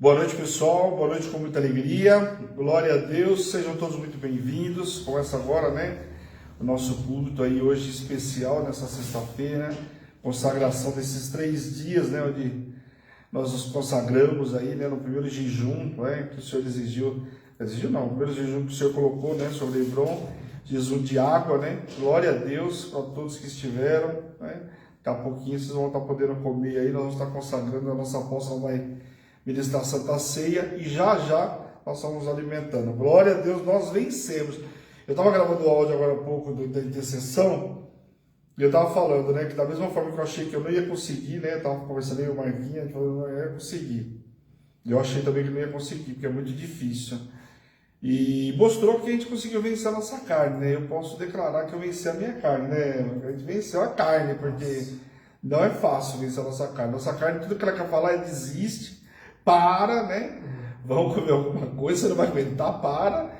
Boa noite, pessoal. Boa noite com muita alegria. Glória a Deus. Sejam todos muito bem-vindos. Começa agora, o nosso culto aí hoje especial, nessa sexta-feira, consagração desses 3 dias, onde nós nos consagramos aí, no primeiro jejum, que o Senhor exigiu não, o primeiro jejum que o Senhor colocou, sobre Hebron, jejum de água, Glória a Deus para todos que estiveram, Daqui a pouquinho vocês vão estar podendo comer aí, nós vamos estar consagrando, a nossa apóstola vai ministrar a Santa Ceia e já nós estamos alimentando. Glória a Deus, nós vencemos. Eu estava gravando o áudio agora há pouco da intercessão e eu estava falando, que da mesma forma que eu achei que eu não ia conseguir, eu estava conversando aí com o Marquinhos, a gente falou que não ia conseguir. Eu achei também que não ia conseguir, porque é muito difícil. E mostrou que a gente conseguiu vencer a nossa carne, Eu posso declarar que eu venci a minha carne, A gente venceu a carne, porque não é fácil vencer a nossa carne. Nossa carne, tudo que ela quer falar é desiste, para, Vamos comer alguma coisa, você não vai aguentar, para.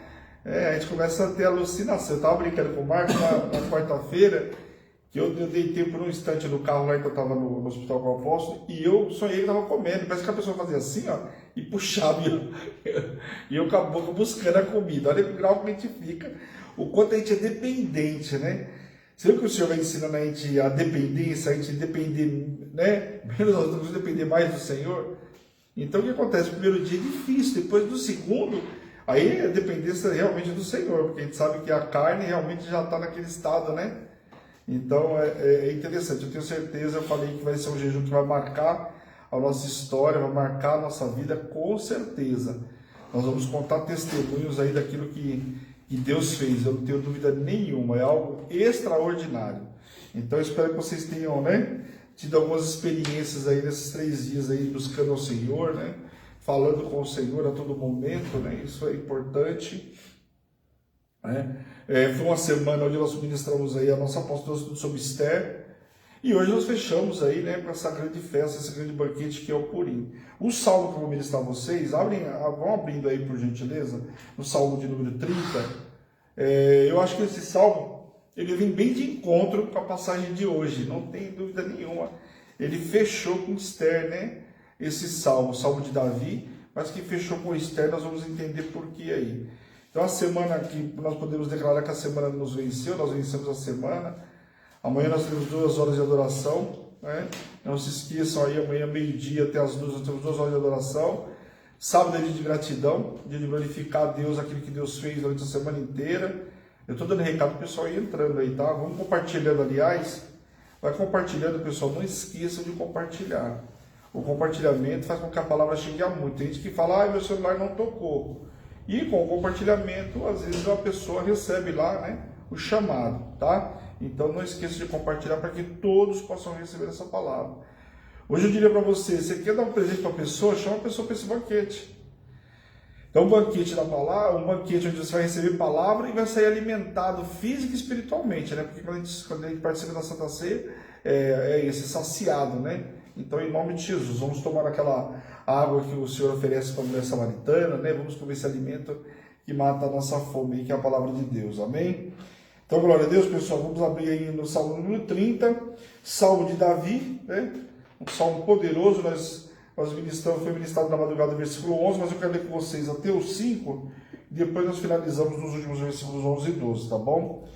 A gente começa a ter alucinação. Eu estava brincando com o Marcos na quarta-feira, que eu deitei por um instante no carro lá que eu estava no hospital com o apóstolo, e eu sonhei que estava comendo. Parece que a pessoa fazia assim, e puxava, e eu com a boca buscando a comida. Olha o grau que a gente fica, o quanto a gente é dependente, Você viu que o Senhor vai ensinando a gente a dependência, a gente depender, Menos nós vamos depender mais do Senhor. Então o que acontece? O primeiro dia é difícil, depois do segundo, aí a dependência realmente do Senhor, porque a gente sabe que a carne realmente já está naquele estado, Então é interessante, eu tenho certeza, eu falei que vai ser um jejum que vai marcar a nossa história, vai marcar a nossa vida, com certeza. Nós vamos contar testemunhos aí daquilo que Deus fez, eu não tenho dúvida nenhuma, é algo extraordinário. Então eu espero que vocês tenham, tido algumas experiências aí nesses 3 dias aí, buscando ao Senhor, falando com o Senhor a todo momento, Isso é importante, Foi uma semana onde nós ministramos aí a nossa apóstola sobre Esther, e hoje nós fechamos aí, com essa grande festa, esse grande banquete que é o Purim. O salmo que eu vou ministrar a vocês, vão abrindo aí por gentileza, no salmo de número 30, eu acho que esse salmo, ele vem bem de encontro com a passagem de hoje, não tem dúvida nenhuma. Ele fechou com Esther, esse salmo, o salmo de Davi, mas que fechou com Esther, nós vamos entender por que aí. Então a semana que nós podemos declarar que a semana nos venceu, nós vencemos a semana. Amanhã nós temos 2 horas de adoração, Não se esqueçam aí, amanhã meio-dia até as 2 nós temos 2 horas de adoração. Sábado é dia de gratidão, dia de glorificar a Deus, aquilo que Deus fez durante a semana inteira. Eu estou dando recado para o pessoal ir entrando aí, tá? Vamos compartilhando, aliás. Vai compartilhando, pessoal. Não esqueçam de compartilhar. O compartilhamento faz com que a palavra chegue a muito. Tem gente que fala, meu celular não tocou. E com o compartilhamento, às vezes a pessoa recebe lá, o chamado, tá? Então não esqueça de compartilhar para que todos possam receber essa palavra. Hoje eu diria para você quer dar um presente para a pessoa, chama a pessoa para esse banquete. Então, um banquete da palavra, um banquete onde você vai receber palavra e vai sair alimentado física e espiritualmente, Porque quando a gente participa da Santa Ceia, é esse saciado, Então, em nome de Jesus, vamos tomar aquela água que o Senhor oferece para a mulher samaritana, Vamos comer esse alimento que mata a nossa fome, que é a palavra de Deus, amém? Então, glória a Deus, pessoal, vamos abrir aí no Salmo número 30, Salmo de Davi, Um salmo poderoso, foi ministrado na madrugada do versículo 11, mas eu quero ler com vocês até o 5, e depois nós finalizamos nos últimos versículos 11 e 12, tá bom?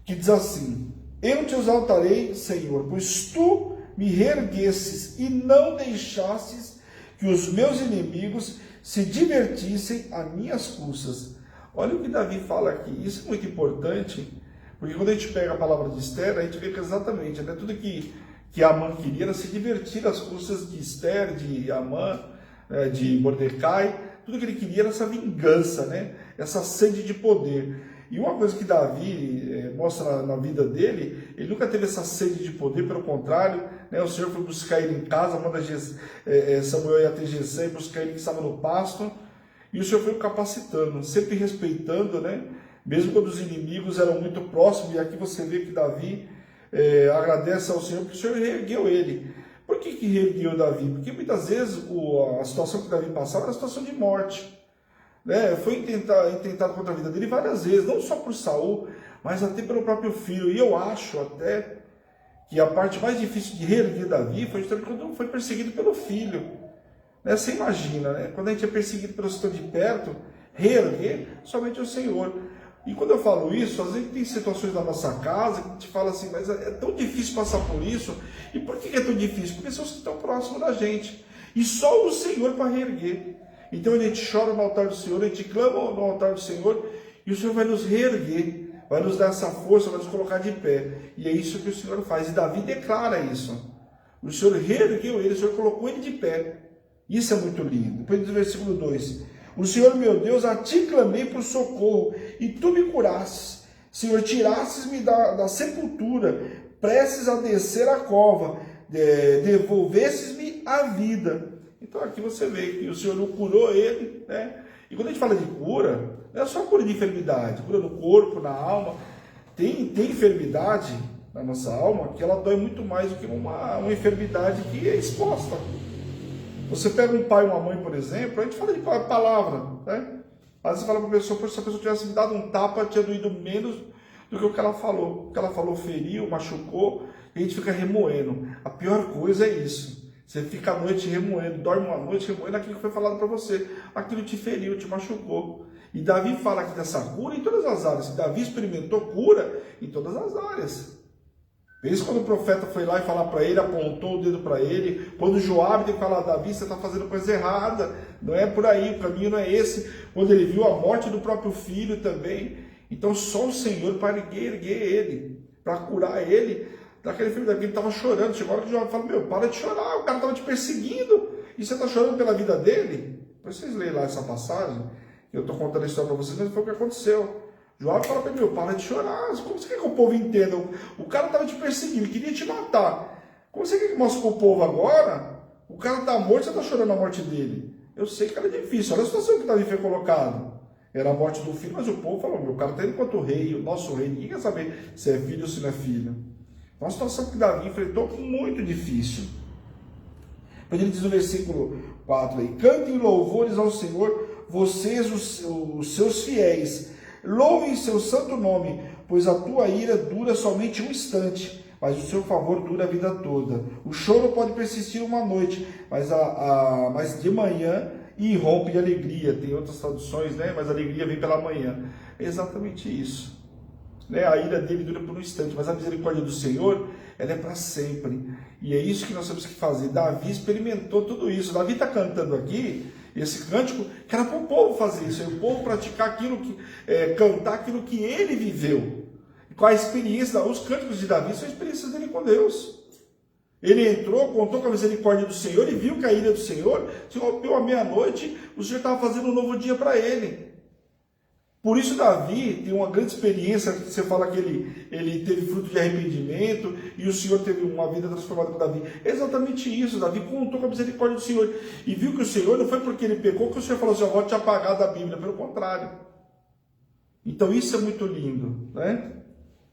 Que diz assim: Eu te exaltarei, Senhor, pois tu me reerguesses e não deixastes que os meus inimigos se divertissem a minhas custas. Olha o que Davi fala aqui, isso é muito importante, porque quando a gente pega a palavra de Esther, a gente vê que exatamente, tudo que Amã queria era se divertir às custas de Esther, de Amã, de Mordecai. Tudo que ele queria era essa vingança, Essa sede de poder. E uma coisa que Davi mostra na vida dele, ele nunca teve essa sede de poder, pelo contrário, O Senhor foi buscar ele em casa, manda Samuel ir até Jessé e buscar ele que estava no pasto, e o Senhor foi o capacitando, sempre respeitando, Mesmo quando os inimigos eram muito próximos, e aqui você vê que Davi agradece ao Senhor porque o Senhor reergueu ele. Por que reergueu Davi? Porque muitas vezes a situação que Davi passava era a situação de morte. Foi intentado contra a vida dele várias vezes, não só por Saul, mas até pelo próprio filho. E eu acho até que a parte mais difícil de reerguer Davi foi justamente quando foi perseguido pelo filho. Né? Você imagina, né? Quando a gente é perseguido pelos que estão de perto, reerguer somente o Senhor. E quando eu falo isso, às vezes tem situações da nossa casa que a gente fala assim, mas é tão difícil passar por isso. E por que é tão difícil? Porque são os que estão próximos da gente. E só o Senhor para reerguer. Então a gente chora no altar do Senhor, a gente clama no altar do Senhor, e o Senhor vai nos reerguer, vai nos dar essa força, vai nos colocar de pé. E é isso que o Senhor faz. E Davi declara isso. O Senhor reergueu ele, o Senhor colocou ele de pé. Isso é muito lindo. Depois do versículo 2. O Senhor meu Deus, a ti clamei por socorro, e tu me curasses. Senhor, tirasses-me da sepultura, prestes a descer a cova, devolvesses-me a vida. Então aqui você vê que o Senhor não curou ele, né? E quando a gente fala de cura, não é só cura de enfermidade, cura no corpo, na alma. Tem enfermidade na nossa alma que ela dói muito mais do que uma enfermidade que é exposta. Você pega um pai e uma mãe, por exemplo, a gente fala de palavra, né? Às vezes você fala para a pessoa, se a pessoa tivesse me dado um tapa, tinha doído menos do que o que ela falou. O que ela falou feriu, machucou, e a gente fica remoendo. A pior coisa é isso. Você fica a noite remoendo, dorme uma noite remoendo aquilo que foi falado para você. Aquilo te feriu, te machucou. E Davi fala aqui dessa cura em todas as áreas. Davi experimentou cura em todas as áreas. Vez quando o profeta foi lá e falar para ele, apontou o dedo para ele, quando Joabe tem que falar, Davi, você está fazendo coisa errada, não é por aí, o caminho não é esse. Quando ele viu a morte do próprio filho também. Então só o Senhor para erguer ele, para curar ele daquele filho daqui, ele estava chorando. Chegou a hora que Joabe falou, meu, para de chorar, o cara estava te perseguindo, e você está chorando pela vida dele? Depois vocês leem lá essa passagem, eu estou contando a história para vocês, mas foi o que aconteceu. Joabe fala para ele, meu, para de chorar. Como você quer que o povo entenda? O cara estava te perseguindo, ele queria te matar. Como você quer que mostre para o povo agora? O cara está morto, você está chorando a morte dele. Eu sei que era difícil. Olha a situação que Davi foi colocado. Era a morte do filho, mas o povo falou, meu, o cara está indo enquanto rei, o nosso rei. Ninguém quer saber se é filho ou se não é filho. Então, uma situação que Davi enfrentou muito difícil. Depois ele diz no versículo 4 aí, cantem louvores ao Senhor, vocês, os seus fiéis, louvem seu santo nome, pois a tua ira dura somente um instante, mas o seu favor dura a vida toda. O choro pode persistir uma noite, mas de manhã irrompe de alegria. Tem outras traduções, né? Mas a alegria vem pela manhã. É exatamente isso. Né? A ira dele dura por um instante, mas a misericórdia do Senhor, ela é para sempre. E é isso que nós temos que fazer. Davi experimentou tudo isso. Davi está cantando aqui esse cântico, que era para o povo fazer isso, o povo praticar aquilo que, cantar aquilo que ele viveu. Com a experiência, os cânticos de Davi são experiências dele com Deus. Ele entrou, contou com a misericórdia do Senhor e viu que a ira do Senhor se rompeu à meia-noite, o Senhor estava fazendo um novo dia para ele. Por isso Davi tem uma grande experiência, que você fala que ele teve fruto de arrependimento e o Senhor teve uma vida transformada com Davi. É exatamente isso, Davi contou com a misericórdia do Senhor e viu que o Senhor não foi porque ele pecou que o Senhor falou assim, eu vou te apagar da Bíblia, pelo contrário. Então isso é muito lindo, né?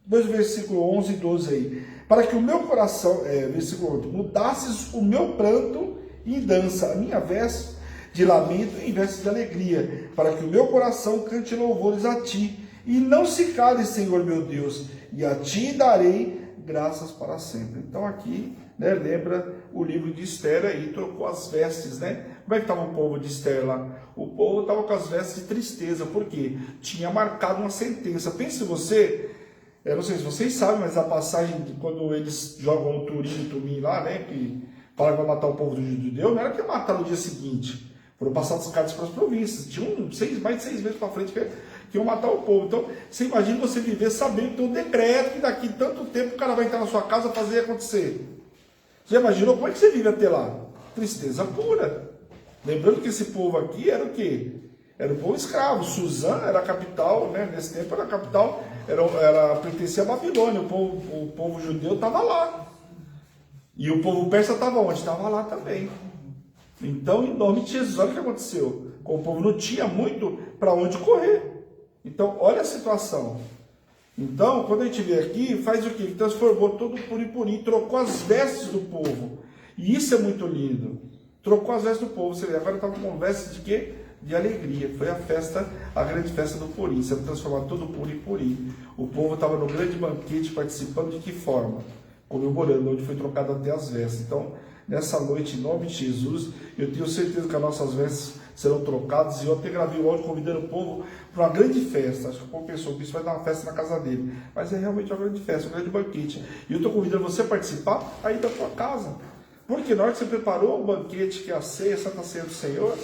Depois do versículo 11 e 12 aí. Para que o meu coração, versículo 8, mudasses o meu pranto em dança, a minha veste de lamento em vestes de alegria, para que o meu coração cante louvores a ti, e não se cale, Senhor meu Deus, e a ti darei graças para sempre. Então aqui, né, lembra o livro de Esther aí, trocou as vestes, né? Como é que estava o povo de Esther lá? O povo estava com as vestes de tristeza, porque tinha marcado uma sentença. Pense você, não sei se vocês sabem, mas a passagem de quando eles jogam o Turim lá, né, que fala que vai matar o povo do judeu, não era que ia matar no dia seguinte. Foram passadas cartas para as províncias. Tinham mais de 6 meses para frente que iam matar o povo. Então, você imagina você viver sabendo que tem um decreto que daqui tanto tempo o cara vai entrar na sua casa e fazer acontecer. Você já imaginou como é que você vive até lá? Tristeza pura. Lembrando que esse povo aqui era o quê? Era o povo escravo. Suzã era a capital, né? Nesse tempo era a capital, pertencia à Babilônia. O povo judeu estava lá. E o povo persa estava onde? Estava lá também. Então, em nome de Jesus, olha o que aconteceu. O povo não tinha muito para onde correr. Então, olha a situação. Então, quando a gente vê aqui, faz o quê? Ele transformou todo o puripurim, trocou as vestes do povo. E isso é muito lindo. Trocou as vestes do povo. Você vê, agora estava com vestes de quê? De alegria. Foi a festa, a grande festa do Purim. Você transformou todo o puripurim. O povo estava no grande banquete participando de que forma? Comemorando, onde foi trocado até as vestes. Então, nessa noite, em nome de Jesus. Eu tenho certeza que as nossas vestes serão trocadas, e eu até gravei o áudio convidando o povo para uma grande festa. Acho que o povo pensou que isso vai dar uma festa na casa dele, mas é realmente uma grande festa, um grande banquete. E eu estou convidando você a participar aí da tua casa, porque na hora que você preparou o banquete, que é a ceia, a Santa Ceia do Senhor,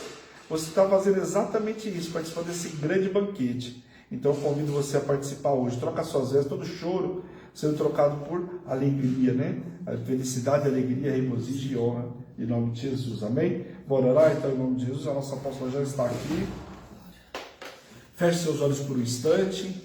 você está fazendo exatamente isso, participando desse grande banquete. Então eu convido você a participar hoje. Troca suas vestes, todo choro sendo trocado por alegria, né? A felicidade, alegria, regozijo e honra, em nome de Jesus. Amém? Bora orar então, em nome de Jesus. A nossa apóstola já está aqui. Feche seus olhos por um instante.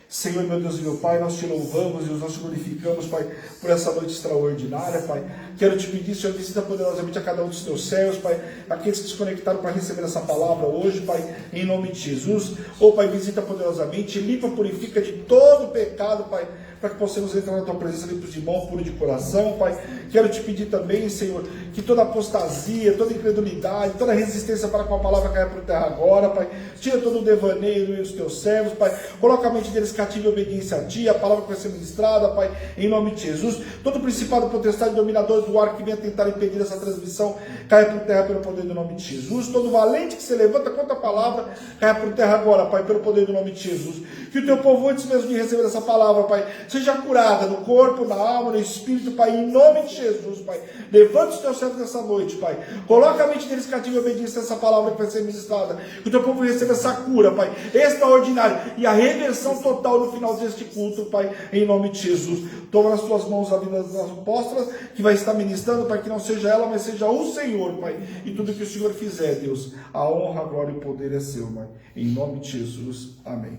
Senhor, meu Deus e meu Pai, nós te louvamos e nós te glorificamos, Pai, por essa noite extraordinária, Pai. Quero te pedir, Senhor, visita poderosamente a cada um dos teus céus, Pai, aqueles que se conectaram para receber essa palavra hoje, Pai, em nome de Jesus. Ô, Pai, visita poderosamente, limpa, purifica de todo pecado, Pai, para que possamos entrar na tua presença limpos de mão, puro de coração, Pai. Quero te pedir também, Senhor, que toda apostasia, toda incredulidade, toda resistência para com a palavra caia por terra agora, Pai. Tira todo o devaneio do meio dos teus servos, Pai. Coloca a mente deles cativa em obediência a Ti, a palavra que vai ser ministrada, Pai, em nome de Jesus. Todo principado, potestade, dominador do ar que venha tentar impedir essa transmissão, caia por terra pelo poder do nome de Jesus. Todo valente que se levanta contra a palavra, caia por terra agora, Pai, pelo poder do nome de Jesus. Que o Teu povo, antes mesmo de receber essa palavra, Pai, seja curada no corpo, na alma, no espírito, Pai, em nome de Jesus, Pai. Levanta os Teus servos nessa noite, Pai. Coloca a mente deles cativa em obediência a essa palavra que vai ser ministrada. Que o Teu povo receba essa cura, Pai, extraordinária, e a reversão total no final deste culto, Pai, em nome de Jesus. Toma nas Tuas mãos a vida das apóstolas, que vai estar ministrando, Pai, que não seja ela, mas seja o Senhor, Pai. E tudo que o Senhor fizer, Deus, a honra, a glória e o poder é seu, Pai. Em nome de Jesus. Amém.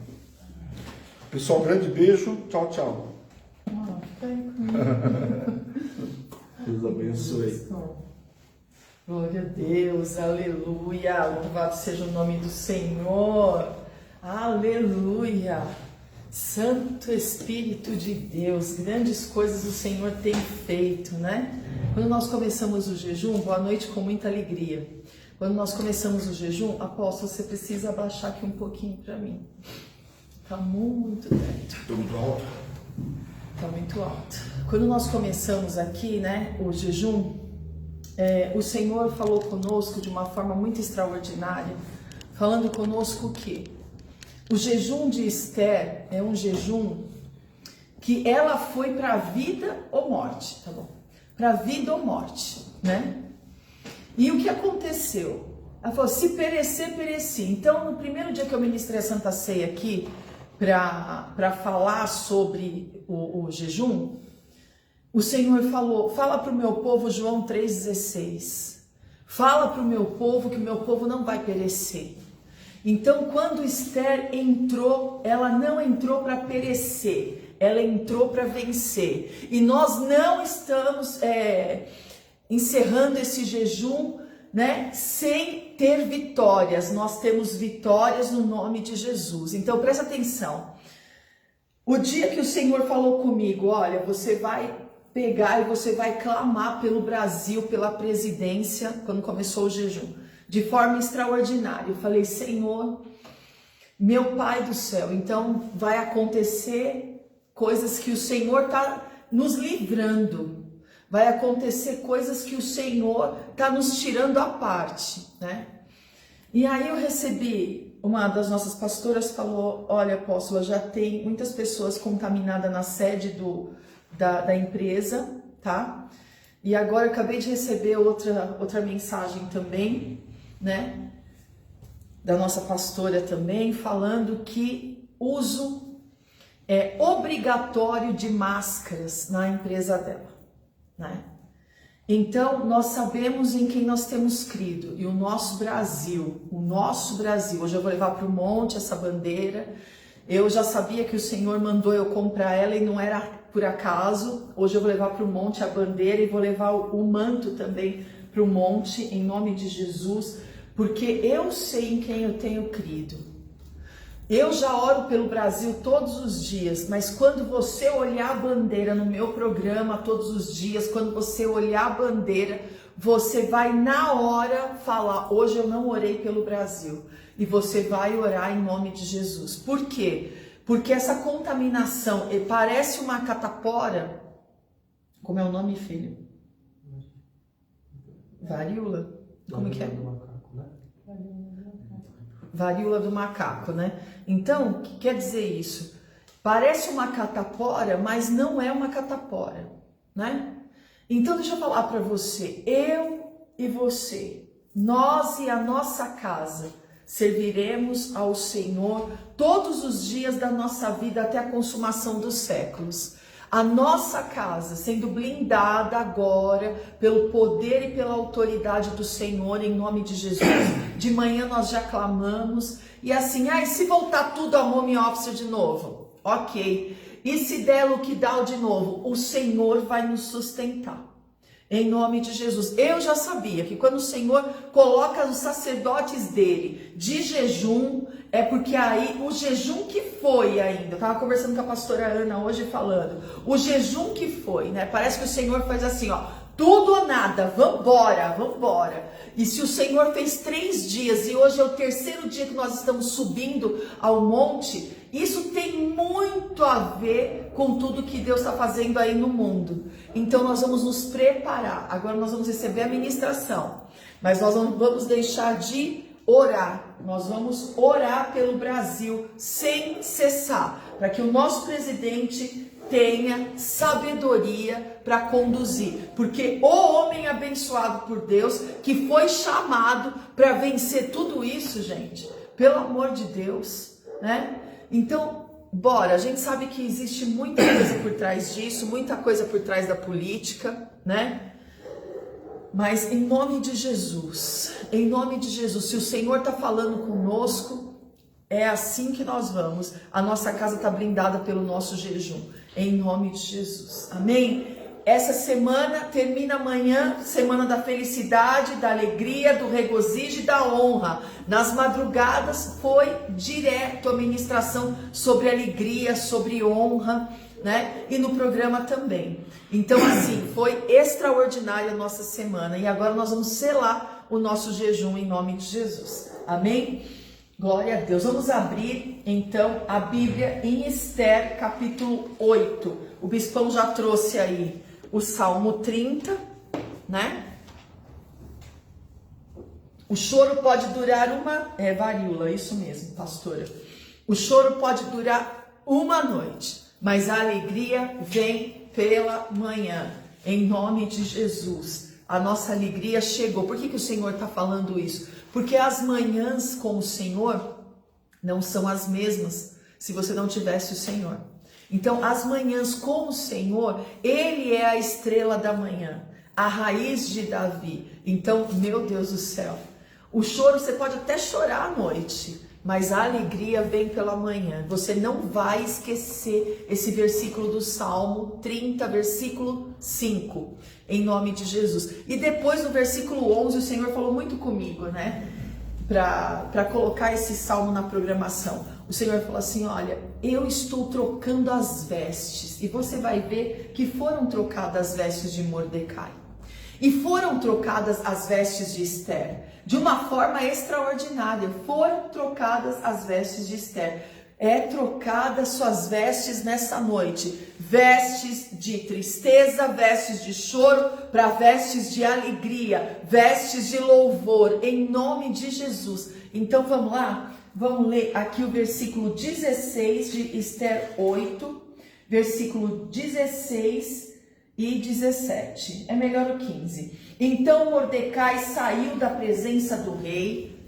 Pessoal, um grande beijo. Tchau, tchau. Deus abençoe. Glória a Deus, aleluia. Louvado seja o nome do Senhor. Aleluia. Santo Espírito de Deus, grandes coisas o Senhor tem feito, né? Quando nós começamos o jejum, boa noite com muita alegria. Quando nós começamos o jejum, apóstolo, você precisa abaixar aqui um pouquinho para mim. Tá muito perto. Estou muito alto. Tá muito alto. Quando nós começamos aqui, né, o jejum, o Senhor falou conosco de uma forma muito extraordinária, falando conosco que o jejum de Esther é um jejum que ela foi para a vida ou morte, tá bom? Para a vida ou morte, né? E o que aconteceu? Ela falou, se perecer, pereci. Então, no primeiro dia que eu ministrei a Santa Ceia aqui, para falar sobre o jejum, o Senhor falou, fala para o meu povo, João 3,16, fala para o meu povo que o meu povo não vai perecer. Então, quando Esther entrou, ela não entrou para perecer, ela entrou para vencer. E nós não estamos encerrando esse jejum, né, sem ter vitórias. Nós temos vitórias no nome de Jesus. Então, presta atenção. O dia que o Senhor falou comigo, olha, você vai pegar e você vai clamar pelo Brasil, pela presidência, quando começou o jejum, de forma extraordinária. Eu falei, Senhor, meu Pai do céu, então vai acontecer coisas que o Senhor está nos livrando. Vai acontecer coisas que o Senhor está nos tirando à parte, né? E aí eu recebi, uma das nossas pastoras falou, olha, apóstola, já tem muitas pessoas contaminadas na sede da empresa, tá? E agora eu acabei de receber outra mensagem também, né? Da nossa pastora também, falando que uso obrigatório de máscaras na empresa dela, né? Então, nós sabemos em quem nós temos crido, e o nosso Brasil, hoje eu vou levar para o monte essa bandeira. Eu já sabia que o Senhor mandou eu comprar ela e não era por acaso. Hoje eu vou levar para o monte a bandeira e vou levar o manto também para o monte, em nome de Jesus, porque eu sei em quem eu tenho crido. Eu já oro pelo Brasil todos os dias, mas quando você olhar a bandeira no meu programa todos os dias, quando você olhar a bandeira, você vai na hora falar, hoje eu não orei pelo Brasil. E você vai orar em nome de Jesus. Por quê? Porque essa contaminação, parece uma catapora. Como é o nome, filho? Varíola? Como que é? Do macaco, né? Varíola do macaco, né? Então, o que quer dizer isso? Parece uma catapora, mas não é uma catapora, né? Então, deixa eu falar para você, eu e você, nós e a nossa casa, serviremos ao Senhor todos os dias da nossa vida até a consumação dos séculos. A nossa casa sendo blindada agora pelo poder e pela autoridade do Senhor, em nome de Jesus. De manhã nós já clamamos e assim, se voltar tudo a home office de novo, ok. E se der lockdown de novo, o Senhor vai nos sustentar. Em nome de Jesus. Eu já sabia que quando o Senhor coloca os sacerdotes dele de jejum, é porque aí o jejum que foi ainda, eu estava conversando com a pastora Ana hoje falando, o jejum que foi, né? Parece que o Senhor faz assim, ó, tudo ou nada, vambora, vambora. E se o Senhor fez 3 dias e hoje é o 3º dia que nós estamos subindo ao monte, isso tem muito a ver com tudo que Deus está fazendo aí no mundo. Então nós vamos nos preparar. Agora nós vamos receber a ministração, mas nós não vamos deixar de orar. Nós vamos orar pelo Brasil sem cessar, para que o nosso presidente tenha sabedoria para conduzir, porque o homem abençoado por Deus, que foi chamado para vencer tudo isso, gente, pelo amor de Deus, né? Então, bora, a gente sabe que existe muita coisa por trás disso, muita coisa por trás da política, né? Mas em nome de Jesus, se o Senhor está falando conosco, é assim que nós vamos. A nossa casa está blindada pelo nosso jejum, em nome de Jesus, amém? Essa semana termina amanhã, semana da felicidade, da alegria, do regozijo e da honra. Nas madrugadas foi direto a ministração sobre alegria, sobre honra, né? E no programa também. Então assim, foi extraordinária a nossa semana. E agora nós vamos selar o nosso jejum em nome de Jesus, amém? Glória a Deus. Vamos abrir então a Bíblia em Esther, capítulo 8. O bispão já trouxe aí o Salmo 30, né? O choro pode durar varíola, isso mesmo, pastora. O choro pode durar uma noite, mas a alegria vem pela manhã, em nome de Jesus. A nossa alegria chegou. Por que o Senhor está falando isso? Porque as manhãs com o Senhor não são as mesmas se você não tivesse o Senhor. Então, as manhãs com o Senhor, Ele é a estrela da manhã, a raiz de Davi. Então, meu Deus do céu, o choro, você pode até chorar à noite, mas a alegria vem pela manhã. Você não vai esquecer esse versículo do Salmo 30, versículo 5, em nome de Jesus. E depois no versículo 11, o Senhor falou muito comigo, né? Para colocar esse salmo na programação. O Senhor falou assim, olha, eu estou trocando as vestes. E você vai ver que foram trocadas as vestes de Mordecai. E foram trocadas as vestes de Esther. De uma forma extraordinária. Foram trocadas as vestes de Esther. É trocadas suas vestes nessa noite. Vestes de tristeza, vestes de choro, para vestes de alegria, vestes de louvor, em nome de Jesus. Então vamos lá? Vamos ler aqui o versículo 16 de Esther 8, versículo 16 e 17. É melhor o 15. Então Mordecai saiu da presença do rei.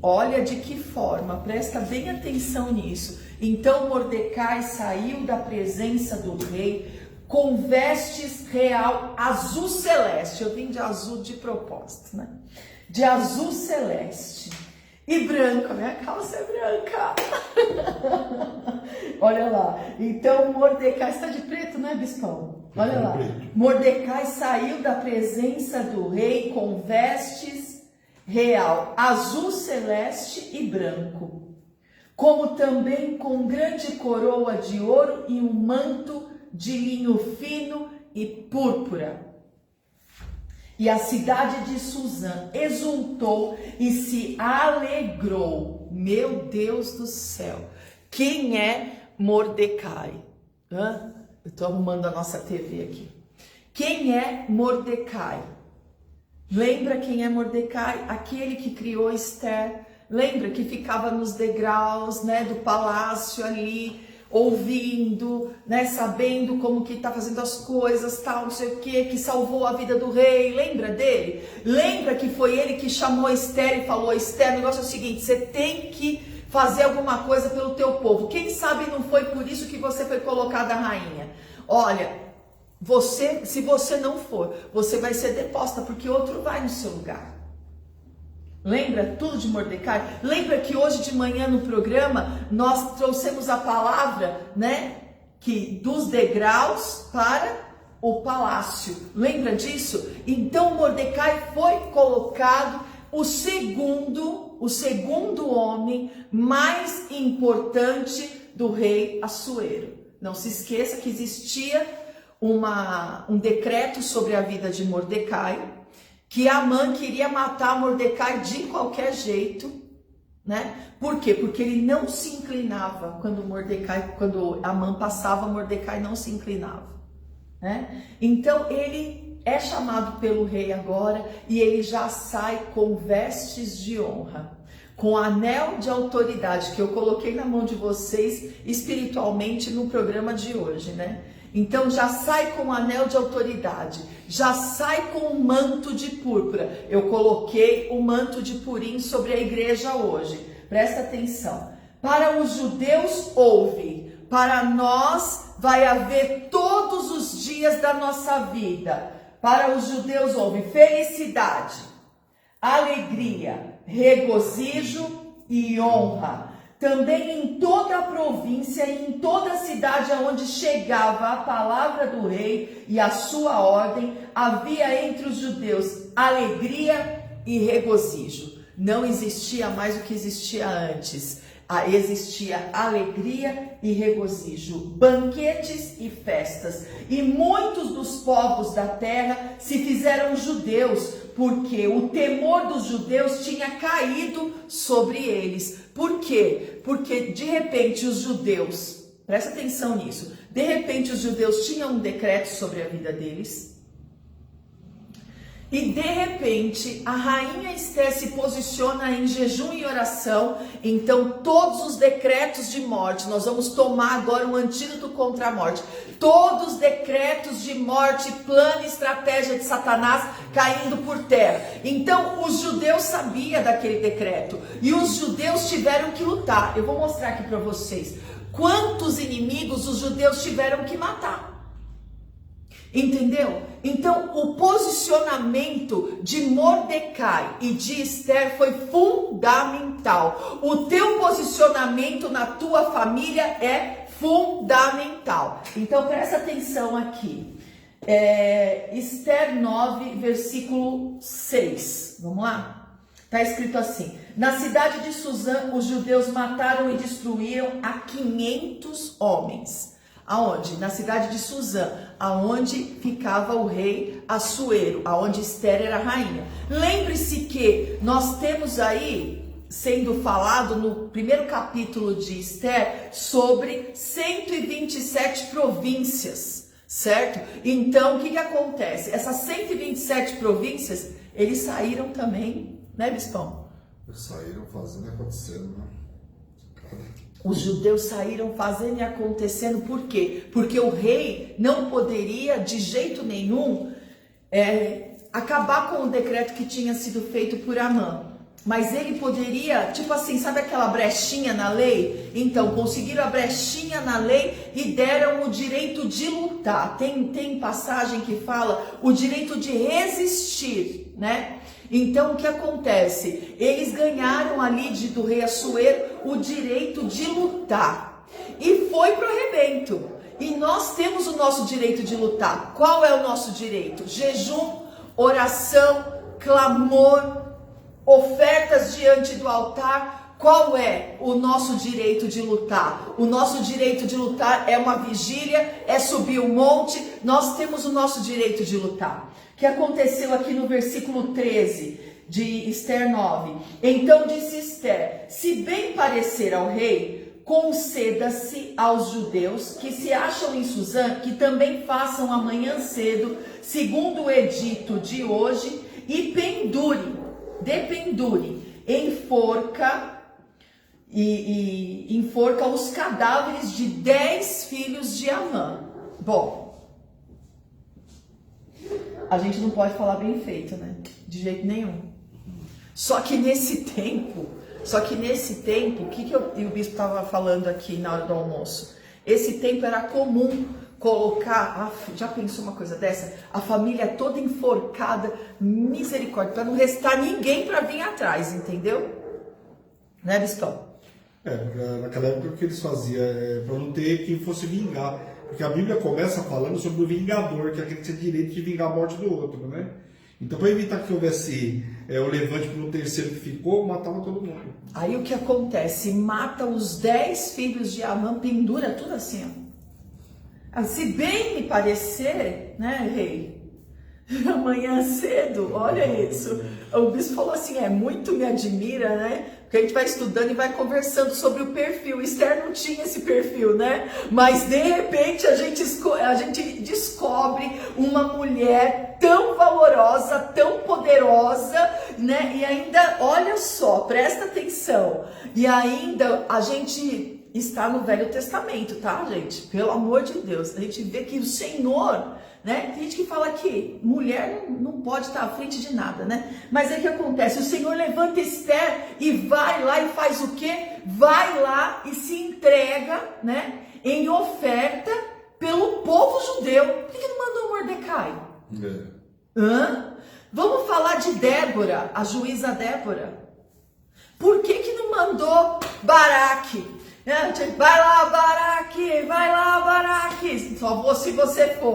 Olha de que forma, presta bem atenção nisso. Então Mordecai saiu da presença do rei com vestes real azul celeste. Eu vim de azul de propósito, né? De azul celeste e branco. A minha calça é branca. Olha lá. Então Mordecai está de preto, né, bispão? Olha lá. Mordecai saiu da presença do rei com vestes real, azul celeste e branco, como também com grande coroa de ouro e um manto de linho fino e púrpura. E a cidade de Suzã exultou e se alegrou. Meu Deus do céu! Quem é Mordecai? Eu estou arrumando a nossa TV aqui. Quem é Mordecai? Lembra quem é Mordecai? Aquele que criou Esther. Lembra que ficava nos degraus, né, do palácio ali, ouvindo, né, sabendo como que está fazendo as coisas, tal, não sei o que salvou a vida do rei. Lembra dele? Lembra que foi ele que chamou Esther e falou: Esther, o negócio é o seguinte, você tem que fazer alguma coisa pelo teu povo. Quem sabe não foi por isso que você foi colocada rainha? Olha, se você não for, você vai ser deposta, porque outro vai no seu lugar. Lembra tudo de Mordecai? Lembra que hoje de manhã no programa nós trouxemos a palavra, né, que dos degraus para o palácio. Lembra disso? Então Mordecai foi colocado o segundo homem mais importante do rei Assuero. Não se esqueça que existia um decreto sobre a vida de Mordecai, que Amã queria matar Mordecai de qualquer jeito, né? Por quê? Porque ele não se inclinava quando Amã passava, Mordecai não se inclinava, né? Então ele é chamado pelo rei agora e ele já sai com vestes de honra, com anel de autoridade que eu coloquei na mão de vocês espiritualmente no programa de hoje, né? Então já sai com anel de autoridade, já sai com um manto de púrpura. Eu coloquei o manto de Purim sobre a igreja hoje. Presta atenção. Para os judeus houve, para nós vai haver todos os dias da nossa vida. Para os judeus houve felicidade, alegria, regozijo e honra. Também em toda a província e em toda a cidade aonde chegava a palavra do rei e a sua ordem, havia entre os judeus alegria e regozijo. Não existia mais o que existia antes. Existia alegria e regozijo, banquetes e festas. E muitos dos povos da terra se fizeram judeus, porque o temor dos judeus tinha caído sobre eles. Por quê? Porque de repente os judeus, presta atenção nisso, de repente os judeus tinham um decreto sobre a vida deles. E de repente a rainha Esther se posiciona em jejum e oração. Então todos os decretos de morte, nós vamos tomar agora um antídoto contra a morte. Todos os decretos de morte, plano e estratégia de Satanás caindo por terra. Então os judeus sabiam daquele decreto e os judeus tiveram que lutar. Eu vou mostrar aqui para vocês quantos inimigos os judeus tiveram que matar. Entendeu? Então, o posicionamento de Mordecai e de Esther foi fundamental. O teu posicionamento na tua família é fundamental. Então, presta atenção aqui. Esther 9, versículo 6. Vamos lá? Está escrito assim: na cidade de Suzã, os judeus mataram e destruíram a 500 homens. Aonde? Na cidade de Suzã, aonde ficava o rei Assuero, aonde Esther era rainha. Lembre-se que nós temos aí sendo falado no primeiro capítulo de Esther sobre 127 províncias, certo? Então, o que acontece? Essas 127 províncias, eles saíram também, né, bispão? Eles saíram fazendo e acontecendo, né? Os judeus saíram fazendo e acontecendo, por quê? Porque o rei não poderia de jeito nenhum acabar com o decreto que tinha sido feito por Amã. Mas ele poderia, tipo assim, sabe aquela brechinha na lei? Então, conseguiram a brechinha na lei e deram o direito de lutar. Tem passagem que fala o direito de resistir, né? Então, o que acontece? Eles ganharam ali do rei Assuero o direito de lutar. E foi pro arrebento. E nós temos o nosso direito de lutar. Qual é o nosso direito? Jejum, oração, clamor, ofertas diante do altar. Qual é o nosso direito de lutar? O nosso direito de lutar é uma vigília, é subir um monte. Nós temos o nosso direito de lutar. O que aconteceu aqui no versículo 13 de Esther 9? Então disse Esther: se bem parecer ao rei, conceda-se aos judeus que se acham em Suzã, que também façam amanhã cedo, segundo o edito de hoje, e dependure, enforca e enforca os cadáveres de 10 filhos de Amã. Bom, a gente não pode falar bem feito, né? De jeito nenhum. Só que nesse tempo, o que o bispo estava falando aqui na hora do almoço? Esse tempo era comum colocar, já pensou uma coisa dessa? A família toda enforcada, misericórdia, para não restar ninguém para vir atrás, entendeu? Né, bispão? Naquela época o que eles faziam, para não ter quem fosse vingar. Porque a Bíblia começa falando sobre o vingador, que é aquele que tinha direito de vingar a morte do outro, né? Então, para evitar que houvesse o levante para um terceiro que ficou, matava todo mundo. Aí o que acontece? Mata os 10 filhos de Amã, pendura tudo assim, ó. Se bem me parecer, né, rei? Amanhã cedo, olha isso. O bispo falou assim, muito me admira, né? Porque a gente vai estudando e vai conversando sobre o perfil. Esther não tinha esse perfil, né? Mas de repente a gente descobre uma mulher tão valorosa, tão poderosa, né? E ainda, olha só, presta atenção. E ainda a gente está no Velho Testamento, tá, gente? Pelo amor de Deus. A gente vê que o Senhor, né? Tem gente que fala que mulher não pode estar à frente de nada, né? Mas aí o que acontece? O Senhor levanta Esther e vai lá e faz o quê? Vai lá e se entrega, né? Em oferta pelo povo judeu. Por que não mandou Mordecai? Vamos falar de Débora, a juíza Débora. Por que não mandou Baraque? Vai lá, Baraque. Só vou se você for.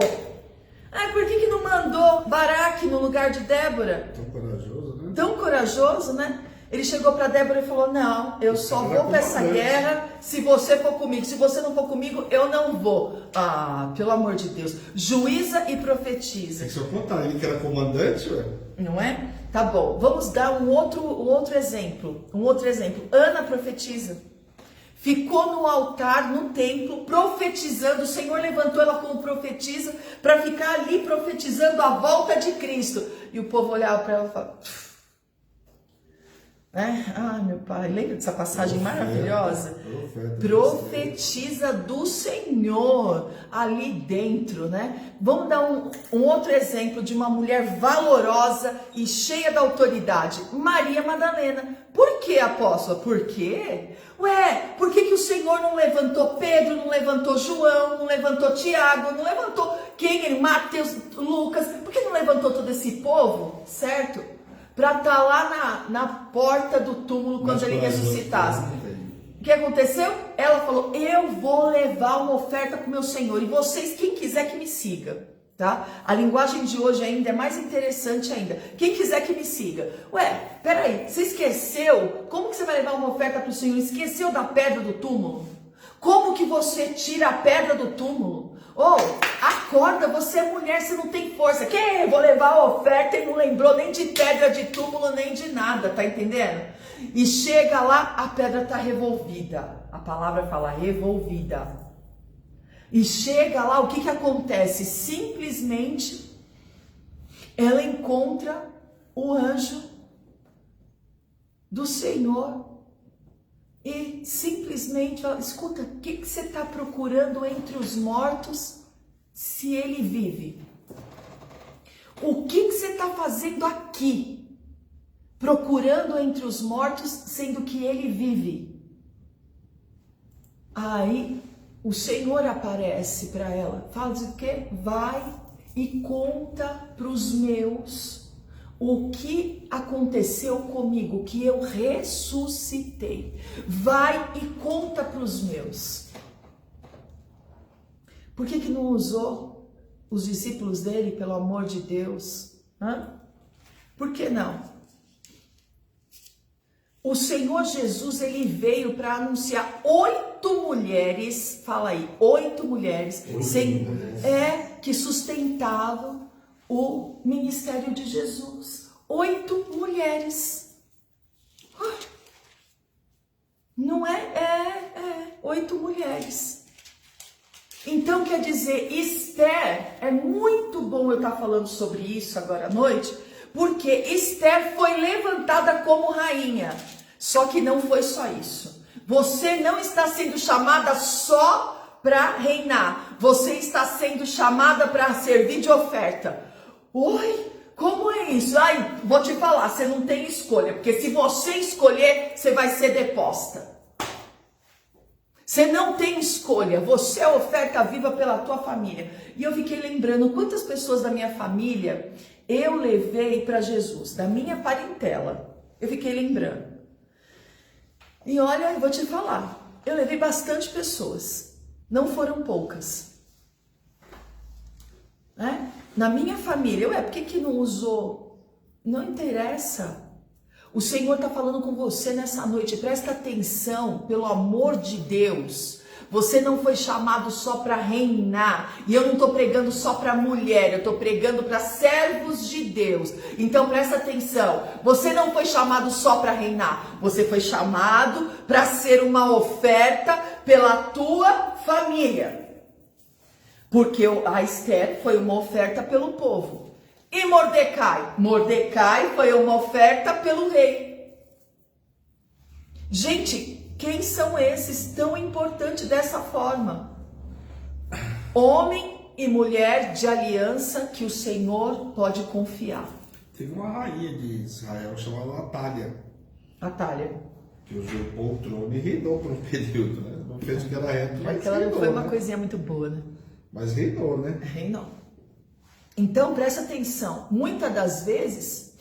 Por que não mandou Baraque no lugar de Débora? Tão corajoso, né? Tão corajoso, né? Ele chegou para Débora e falou, não, eu só vou para essa guerra se você for comigo. Se você não for comigo, eu não vou. Pelo amor de Deus. Juíza e profetiza. Tem que ser o contrário. Ele que era comandante, ué. Não é? Tá bom. Vamos dar um outro exemplo. Ana profetiza. Ficou no altar, no templo, profetizando. O Senhor levantou ela como profetisa para ficar ali profetizando a volta de Cristo. E o povo olhava para ela e falava... meu pai, lembra dessa passagem maravilhosa? Profetiza do Senhor ali dentro, né? Vamos dar um outro exemplo de uma mulher valorosa e cheia da autoridade. Maria Madalena. Por que, apóstola? Por quê? Por que o Senhor não levantou Pedro, não levantou João, não levantou Tiago, não levantou Mateus, Lucas? Por que não levantou todo esse povo, certo? Para estar lá na porta do túmulo quando ele ressuscitasse. O que aconteceu? Ela falou, eu vou levar uma oferta para o meu Senhor, e vocês, quem quiser que me siga. Tá? A linguagem de hoje ainda é mais interessante ainda. Quem quiser que me siga. Peraí, você esqueceu? Como que você vai levar uma oferta para o Senhor? Esqueceu da pedra do túmulo? Como que você tira a pedra do túmulo? Acorda, você é mulher, você não tem força. Vou levar a oferta e não lembrou nem de pedra de túmulo, nem de nada, tá entendendo? E chega lá, a pedra tá revolvida. A palavra fala revolvida. E chega lá, o que acontece? Simplesmente, ela encontra o anjo do Senhor. E simplesmente fala, escuta, o que você está procurando entre os mortos se ele vive? O que você está fazendo aqui? Procurando entre os mortos, sendo que ele vive. Aí o Senhor aparece para ela, fala o quê? Vai e conta para os meus o que aconteceu comigo, que eu ressuscitei. Vai e conta para os meus. Por que não usou os discípulos dele, pelo amor de Deus? Por que não? O Senhor Jesus, ele veio para anunciar 8 mulheres, fala aí, 8 mulheres, que sustentavam o ministério de Jesus. 8 mulheres. Não é? 8 mulheres. Então, quer dizer, Esther, é muito bom eu estar falando sobre isso agora à noite, Porque Esther foi levantada como rainha. Só que não foi só isso. Você não está sendo chamada só para reinar. Você está sendo chamada para servir de oferta. Oi, como é isso? Ai, vou te falar, você não tem escolha. Porque se você escolher, você vai ser deposta. Você não tem escolha, você é oferta viva pela tua família. E eu fiquei lembrando quantas pessoas da minha família eu levei para Jesus, da minha parentela. Eu fiquei lembrando. E olha, eu vou te falar, eu levei bastante pessoas, não foram poucas. Né? Na minha família, por que não usou? Não interessa. O Senhor está falando com você nessa noite, presta atenção, pelo amor de Deus. Você não foi chamado só para reinar, e eu não estou pregando só para mulher, eu estou pregando para servos de Deus. Então presta atenção, você não foi chamado só para reinar, você foi chamado para ser uma oferta pela tua família. Porque a Esther foi uma oferta pelo povo. E Mordecai? Mordecai foi uma oferta pelo rei. Gente, quem são esses tão importantes dessa forma? Homem e mulher de aliança que o Senhor pode confiar. Teve uma rainha de Israel chamada Atalha. que usurpou o trono e reinou por um período, né? Não fez o que era reto, mas Aquela reinou, não foi uma né? coisinha muito boa, né? Mas reinou, né? Reinou. Então, presta atenção, muitas das vezes,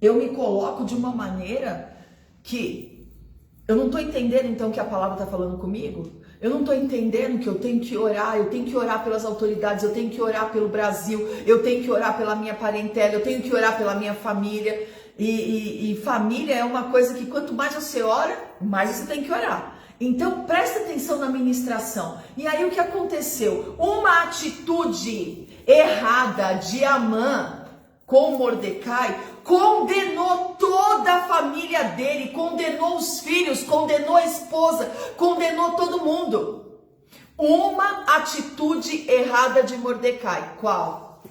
eu me coloco de uma maneira que eu não estou entendendo então que a palavra está falando comigo, eu não estou entendendo que eu tenho que orar pelas autoridades, eu tenho que orar pelo Brasil, eu tenho que orar pela minha parentela, eu tenho que orar pela minha família, e família é uma coisa que quanto mais você ora, mais você tem que orar. Então, presta atenção na ministração. E aí, o que aconteceu? Uma atitude errada de Amã com Mordecai condenou toda a família dele, condenou os filhos, condenou a esposa, condenou todo mundo. Uma atitude errada de Mordecai. Qual?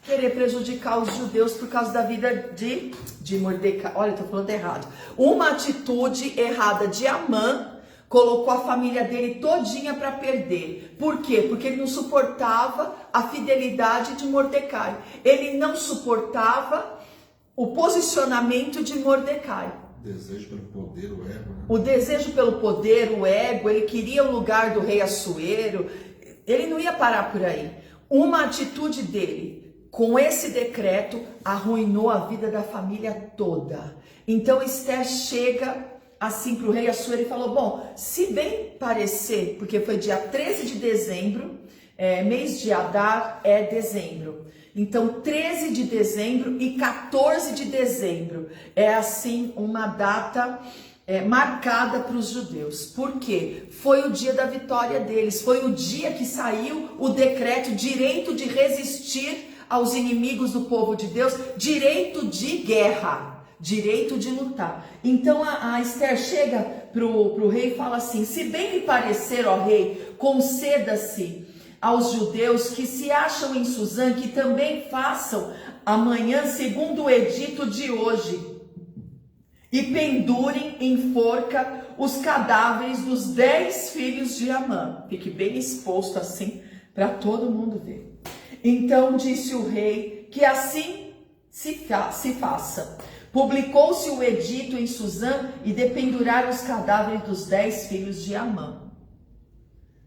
Querer prejudicar os judeus por causa da vida de Mordecai. Olha, eu tô falando errado. Uma atitude errada de Amã colocou a família dele todinha para perder. Por quê? Porque ele não suportava a fidelidade de Mordecai. Ele não suportava o posicionamento de Mordecai. Desejo pelo poder, o ego, né? O desejo pelo poder, o ego, ele queria o lugar do rei Assuero. Ele não ia parar por aí. Uma atitude dele, com esse decreto, arruinou a vida da família toda. Então Esther chega assim para o rei Assuero e falou, bom, se bem parecer, porque foi dia 13 de dezembro, mês de Adar é dezembro, então 13 de dezembro e 14 de dezembro é assim uma data marcada para os judeus. Por quê? Foi o dia da vitória deles, foi o dia que saiu o decreto, direito de resistir aos inimigos do povo de Deus, direito de guerra. Direito de lutar. Então a Esther chega pro rei e fala assim, se bem lhe parecer, ó rei, conceda-se aos judeus que se acham em Suzã, que também façam amanhã segundo o edito de hoje, e pendurem em forca os cadáveres dos 10 filhos de Amã. Fique bem exposto assim, para todo mundo ver. Então disse o rei, que assim se faça. Publicou-se o edito em Suzã e dependuraram os cadáveres dos 10 filhos de Amã.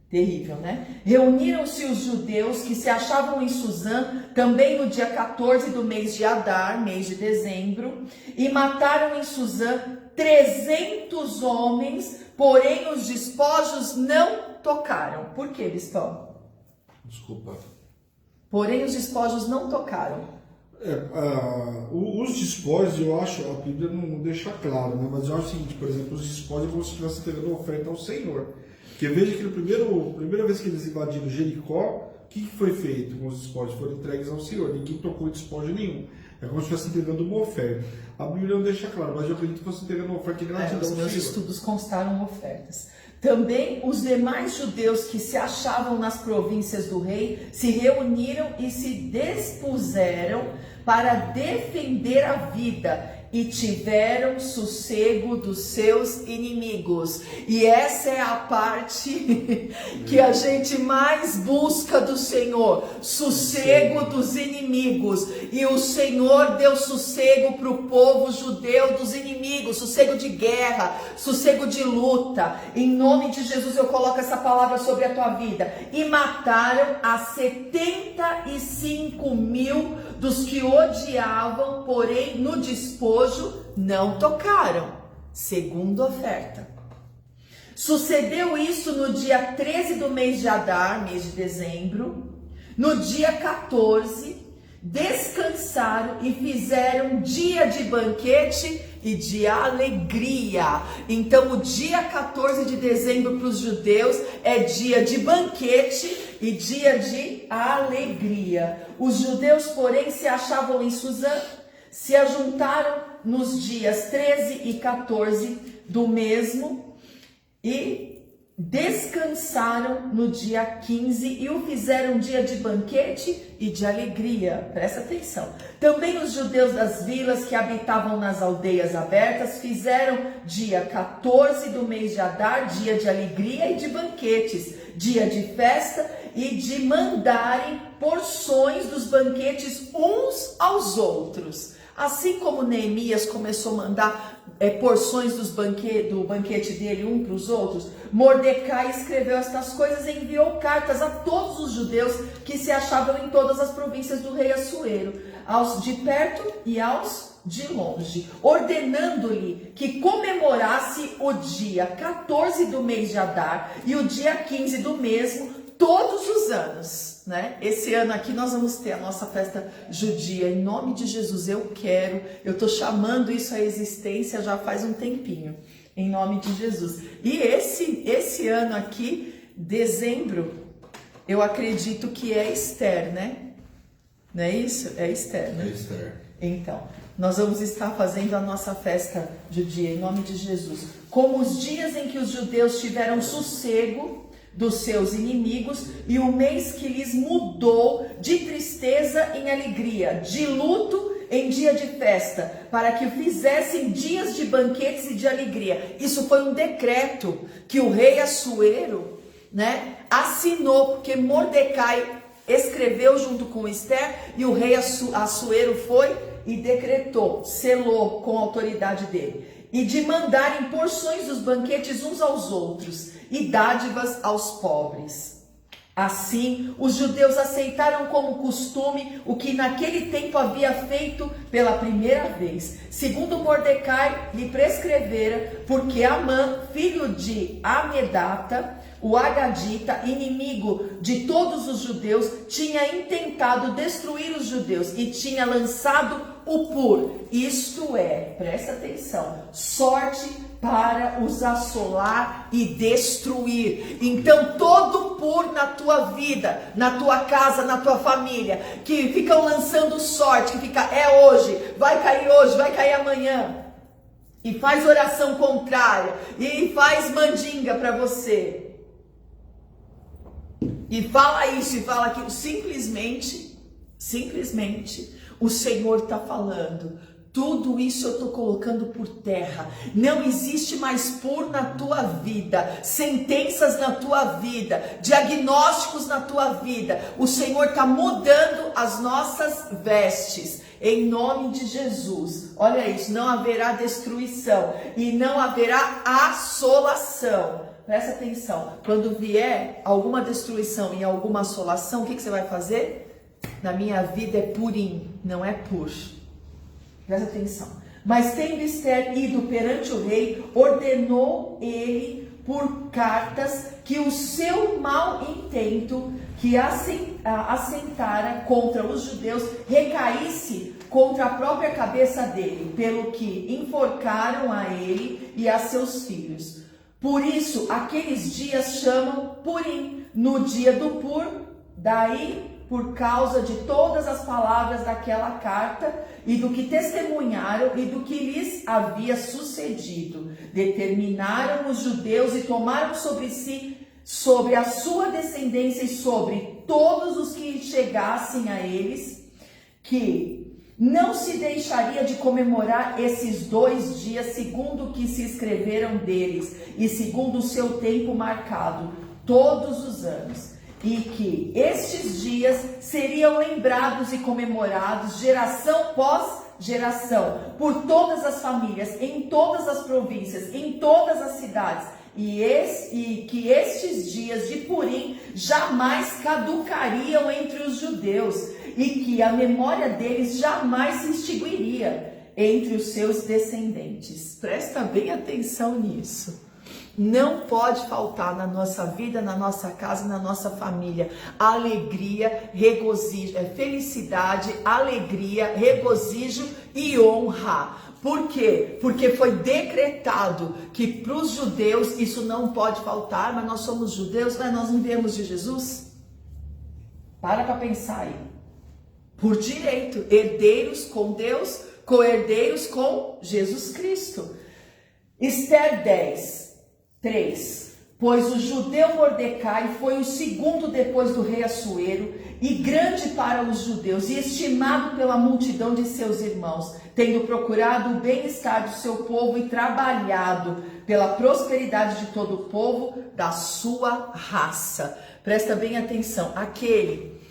Terrível, né? Reuniram-se os judeus que se achavam em Suzã, também no dia 14 do mês de Adar, mês de dezembro, e mataram em Suzã 300 homens, porém os despojos não tocaram. Por que, Bistão? Desculpa. Porém os despojos não tocaram. Os despojos, eu acho, a Bíblia não deixa claro, né? Mas eu acho o seguinte, por exemplo, os despojos é como se estivesse entregando oferta ao Senhor. Porque veja que a primeira vez que eles invadiram Jericó, o que foi feito com os despojos? Foram entregues ao Senhor, ninguém tocou despojo nenhum. É como se estivesse entregando uma oferta. A Bíblia não deixa claro, mas eu acredito que fosse entregando uma oferta de gratidão ao Senhor. Os meus estudos constaram ofertas. Também os demais judeus que se achavam nas províncias do rei se reuniram e se dispuseram para defender a vida e tiveram sossego dos seus inimigos. E essa é a parte que a gente mais busca do Senhor, sossego dos inimigos. E o Senhor deu sossego para o povo judeu dos inimigos, sossego de guerra, sossego de luta. Em nome de Jesus eu coloco essa palavra sobre a tua vida. E mataram a 75 mil dos que odiavam, porém no despojo não tocaram, segundo oferta. Sucedeu isso no dia 13 do mês de Adar, mês de dezembro. No dia 14, descansaram e fizeram dia de banquete e de alegria. Então o dia 14 de dezembro para os judeus é dia de banquete e dia de alegria. Os judeus, porém, se achavam em Suzã, se ajuntaram nos dias 13 e 14 do mesmo e descansaram no dia 15 e o fizeram dia de banquete e de alegria. Presta atenção. Também os judeus das vilas que habitavam nas aldeias abertas fizeram dia 14 do mês de Adar, dia de alegria e de banquetes, dia de festa e de mandarem porções dos banquetes uns aos outros. Assim como Neemias começou a mandar porções do banquete dele um para os outros, Mordecai escreveu estas coisas e enviou cartas a todos os judeus que se achavam em todas as províncias do rei Assuero, aos de perto e aos de longe, ordenando-lhe que comemorasse o dia 14 do mês de Adar e o dia 15 do mesmo, todos os anos, né? Esse ano aqui nós vamos ter a nossa festa judia, em nome de Jesus. Eu tô chamando isso à existência já faz um tempinho, em nome de Jesus. E esse ano aqui, dezembro, eu acredito que é Esther, né? Não é isso? É Esther, né? É Esther. Então, nós vamos estar fazendo a nossa festa judia, em nome de Jesus. Como os dias em que os judeus tiveram sossego dos seus inimigos, e o mês que lhes mudou de tristeza em alegria, de luto em dia de festa, para que fizessem dias de banquetes e de alegria. Isso foi um decreto que o rei Assuero, né, assinou, porque Mordecai escreveu junto com Esther, e o rei Assuero foi e decretou, selou com a autoridade dele, e de mandarem porções dos banquetes uns aos outros, e dádivas aos pobres. Assim, os judeus aceitaram como costume o que naquele tempo havia feito pela primeira vez, segundo Mordecai lhe prescrevera, porque Amã, filho de Amedata, o Agadita, inimigo de todos os judeus, tinha intentado destruir os judeus e tinha lançado o pur, isto é, presta atenção, sorte para os assolar e destruir. Então todo pur na tua vida, na tua casa, na tua família, que ficam lançando sorte, que fica, é hoje, vai cair amanhã, e faz oração contrária, e faz mandinga para você, e fala isso, e fala aquilo, simplesmente, o Senhor está falando, tudo isso eu estou colocando por terra, não existe mais pur na tua vida, sentenças na tua vida, diagnósticos na tua vida, o Senhor está mudando as nossas vestes, em nome de Jesus. Olha isso, não haverá destruição e não haverá assolação. Presta atenção, quando vier alguma destruição e alguma assolação, o que você vai fazer? Na minha vida é purim, não é pur. Presta atenção. Mas tendo Esther ido perante o rei, ordenou ele por cartas que o seu mau intento que assentara contra os judeus recaísse contra a própria cabeça dele, pelo que enforcaram a ele e a seus filhos. Por isso, aqueles dias chamam Purim, no dia do Pur, daí por causa de todas as palavras daquela carta e do que testemunharam e do que lhes havia sucedido. Determinaram os judeus e tomaram sobre si, sobre a sua descendência e sobre todos os que chegassem a eles, que não se deixaria de comemorar esses 2 dias segundo o que se escreveram deles e segundo o seu tempo marcado, todos os anos, e que estes dias seriam lembrados e comemorados geração pós geração, por todas as famílias, em todas as províncias, em todas as cidades, e que estes dias de Purim jamais caducariam entre os judeus, e que a memória deles jamais se extinguiria entre os seus descendentes. Presta bem atenção nisso. Não pode faltar na nossa vida, na nossa casa, na nossa família, alegria, regozijo, felicidade, alegria, regozijo e honra. Por quê? Porque foi decretado que para os judeus isso não pode faltar, mas nós somos judeus, mas nós não viemos de Jesus? Para pensar aí. Por direito, herdeiros com Deus, co-herdeiros com Jesus Cristo. Esther 10:3. Pois o judeu Mordecai foi o segundo depois do rei Assuero, e grande para os judeus, e estimado pela multidão de seus irmãos, tendo procurado o bem-estar do seu povo e trabalhado pela prosperidade de todo o povo da sua raça. Presta bem atenção, aquele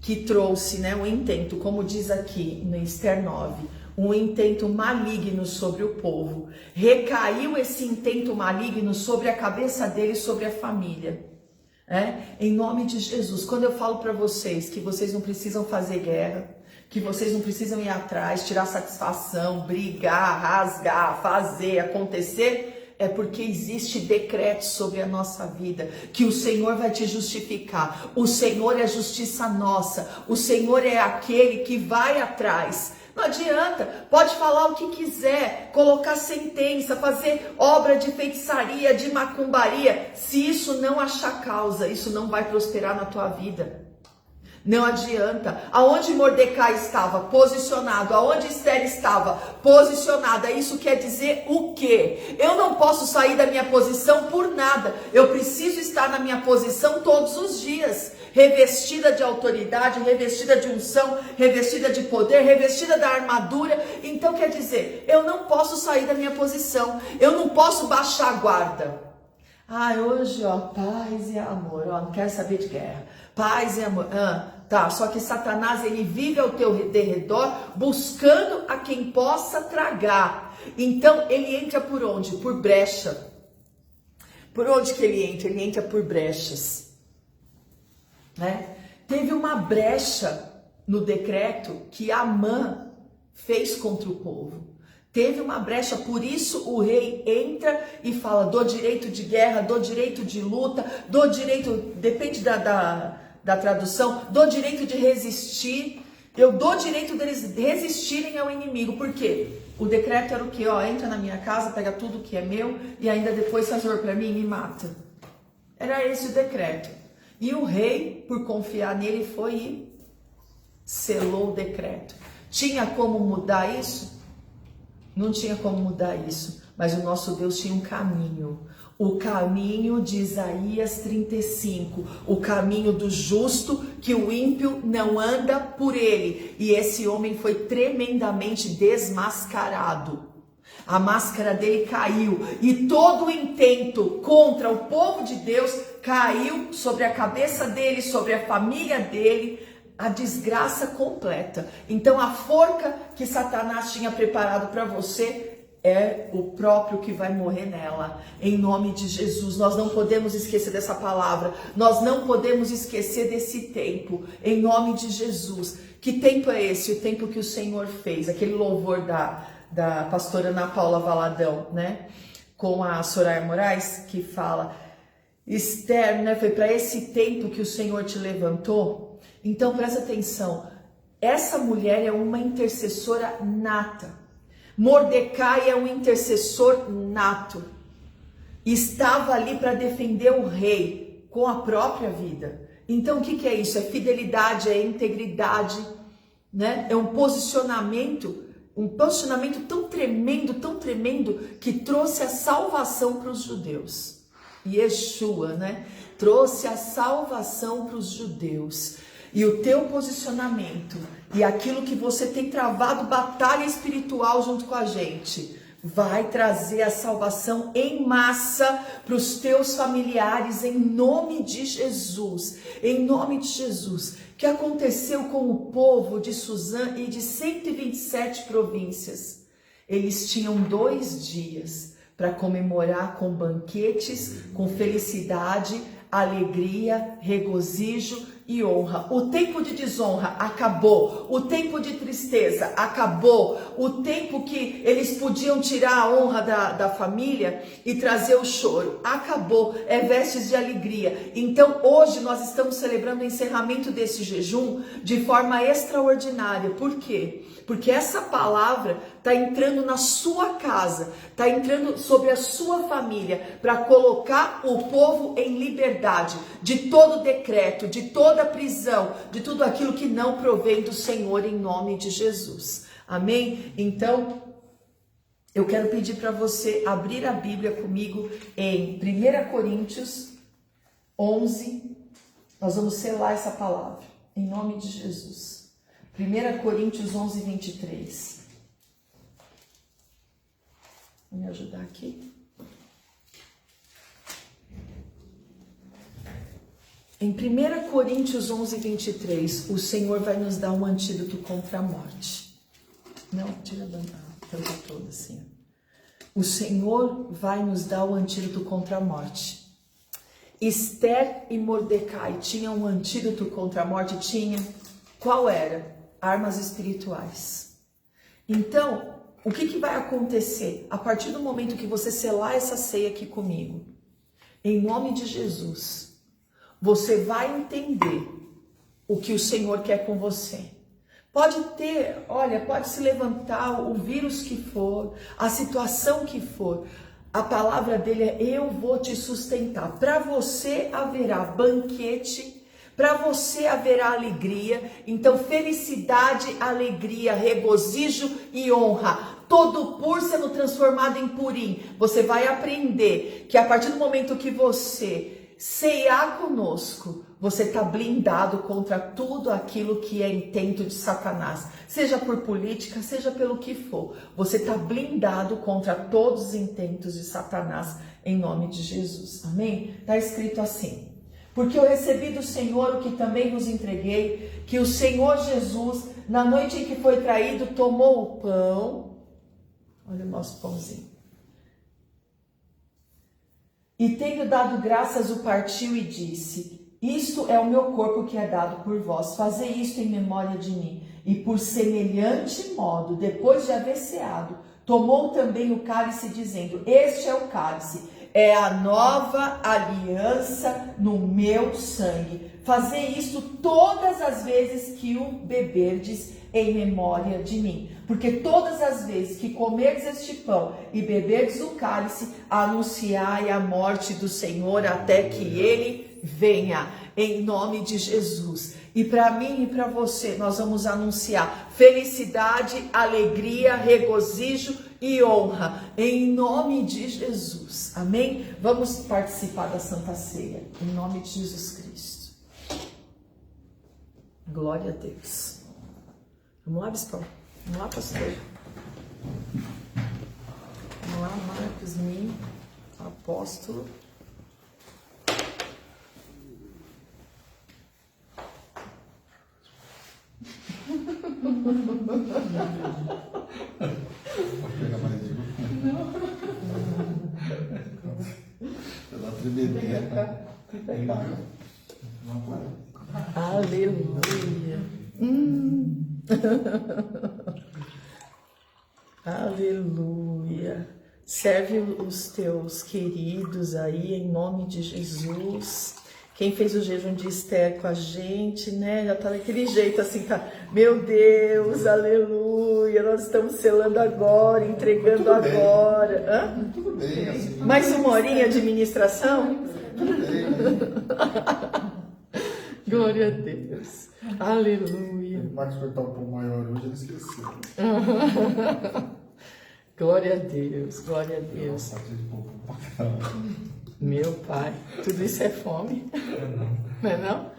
que trouxe, um intento, como diz aqui no Esther 9, um intento maligno sobre o povo. Recaiu esse intento maligno sobre a cabeça dele, sobre a família. Em nome de Jesus, quando eu falo para vocês que vocês não precisam fazer guerra, que vocês não precisam ir atrás, tirar satisfação, brigar, rasgar, fazer, acontecer, é porque existe decreto sobre a nossa vida, que o Senhor vai te justificar. O Senhor é a justiça nossa, o Senhor é aquele que vai atrás. Não adianta, pode falar o que quiser, colocar sentença, fazer obra de feitiçaria, de macumbaria. Se isso não achar causa, isso não vai prosperar na tua vida. Não adianta. Aonde Mordecai estava? Posicionado. Aonde Esther estava? Posicionada. Isso quer dizer o quê? Eu não posso sair da minha posição por nada. Eu preciso estar na minha posição todos os dias. Revestida de autoridade, revestida de unção, revestida de poder, revestida da armadura. Então quer dizer, eu não posso sair da minha posição. Eu não posso baixar a guarda. Hoje, paz e amor, não quero saber de guerra. Paz e amor. Tá, só que Satanás, ele vive ao teu derredor buscando a quem possa tragar. Então, ele entra por onde? Por brecha. Por onde que ele entra? Ele entra por brechas. Teve uma brecha no decreto que Amã fez contra o povo. Teve uma brecha, por isso o rei entra e fala: dou direito de guerra, dou direito de luta, dou direito, depende da tradução, dou direito de resistir, eu dou direito deles resistirem ao inimigo. Por quê? O decreto era o quê? Entra na minha casa, pega tudo que é meu e ainda depois faz favor para mim e me mata. Era esse o decreto. E o rei, por confiar nele, foi e selou o decreto. Tinha como mudar isso? Não tinha como mudar isso, mas o nosso Deus tinha um caminho. O caminho de Isaías 35, o caminho do justo, que o ímpio não anda por ele. E esse homem foi tremendamente desmascarado. A máscara dele caiu e todo o intento contra o povo de Deus caiu sobre a cabeça dele, sobre a família dele, a desgraça completa. Então a forca que Satanás tinha preparado para você é o próprio que vai morrer nela, em nome de Jesus. Nós não podemos esquecer dessa palavra, nós não podemos esquecer desse tempo, em nome de Jesus. Que tempo é esse? O tempo que o Senhor fez, aquele louvor da pastora Ana Paula Valadão, com a Soraya Moraes, que fala, Esther, foi para esse tempo que o Senhor te levantou. Então presta atenção, essa mulher é uma intercessora nata. Mordecai é um intercessor nato. Estava ali para defender o rei com a própria vida. Então o que é isso? É fidelidade, é integridade, É um posicionamento tão tremendo, que trouxe a salvação para os judeus. Yeshua, trouxe a salvação para os judeus. e o teu posicionamento e aquilo que você tem travado batalha espiritual junto com a gente vai trazer a salvação em massa para os teus familiares, em nome de Jesus. Em nome de Jesus. O que aconteceu com o povo de Suzã e de 127 províncias? Eles tinham 2 dias para comemorar com banquetes, com felicidade, alegria, regozijo e honra. O tempo de desonra acabou, o tempo de tristeza acabou, o tempo que eles podiam tirar a honra da família e trazer o choro acabou, é vestes de alegria. Então hoje nós estamos celebrando o encerramento desse jejum de forma extraordinária. Por quê? Porque essa palavra está entrando na sua casa, está entrando sobre a sua família para colocar o povo em liberdade de todo decreto, de toda prisão, de tudo aquilo que não provém do Senhor, em nome de Jesus. Amém? Então, eu quero pedir para você abrir a Bíblia comigo em 1 Coríntios 11. Nós vamos selar essa palavra, em nome de Jesus. 1 Coríntios 11, 23. Vou me ajudar aqui. Em 1 Coríntios 11, 23, o Senhor vai nos dar um antídoto contra a morte. Não, tira a tampa toda assim. O Senhor vai nos dar o antídoto contra a morte. Esther e Mordecai tinham um antídoto contra a morte? Tinha. Qual era? Armas espirituais. Então, o que vai acontecer? A partir do momento que você selar essa ceia aqui comigo, em nome de Jesus, você vai entender o que o Senhor quer com você. Pode ter, olha, pode se levantar o vírus que for, a situação que for. A palavra dele é: eu vou te sustentar. Para você haverá banquete, para você haverá alegria. Então, felicidade, alegria, regozijo e honra. Todo pur sendo transformado em purim. Você vai aprender que a partir do momento que você ceiar conosco, você está blindado contra tudo aquilo que é intento de Satanás. Seja por política, seja pelo que for. Você está blindado contra todos os intentos de Satanás, em nome de Jesus. Amém? Está escrito assim: porque eu recebi do Senhor o que também vos entreguei, que o Senhor Jesus, na noite em que foi traído, tomou o pão. Olha o nosso pãozinho. E tendo dado graças, o partiu e disse: isto é o meu corpo que é dado por vós. Fazei isto em memória de mim. E por semelhante modo, depois de haver ceado, tomou também o cálice, dizendo: este é o cálice, é a nova aliança no meu sangue. Fazei isto todas as vezes que o beberdes, em memória de mim. Porque todas as vezes que comerdes este pão e beberdes o cálice, anunciai a morte do Senhor até que ele venha, em nome de Jesus. E para mim e para você, nós vamos anunciar felicidade, alegria, regozijo e honra, em nome de Jesus. Amém? Vamos participar da Santa Ceia, em nome de Jesus Cristo. Glória a Deus. Vamos lá, Bispão. Vamos lá, pastor. Vamos lá, Marcos, mim, apóstolo. Pega mais de uma tremedeira. Aleluia. Aleluia. Serve os teus queridos aí, em nome de Jesus. Quem fez o jejum de Esther com a gente, né? Já tá daquele jeito assim, tá? Meu Deus, aleluia. Nós estamos selando agora, entregando agora. Hã? Tudo bem, assim. Mais uma horinha de ministração? Tudo bem. Glória a Deus. Aleluia. O Marcos cortar um pouco maior hoje, ele esqueceu. Glória a Deus, glória a Deus. Meu Pai, tudo isso é fome? Não é não?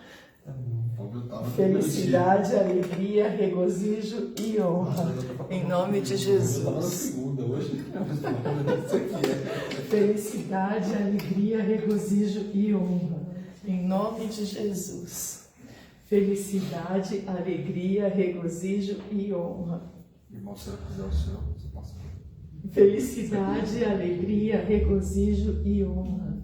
Felicidade, alegria, regozijo e honra. Em nome de Jesus. Felicidade, alegria, regozijo e honra. Em nome de Jesus. Felicidade, alegria, regozijo e honra. Irmão, se ela quiser o céu, você passa. Felicidade, alegria, regozijo e honra.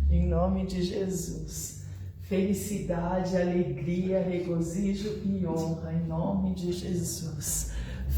Em nome de Jesus. Felicidade, alegria, regozijo e honra. Em nome de Jesus.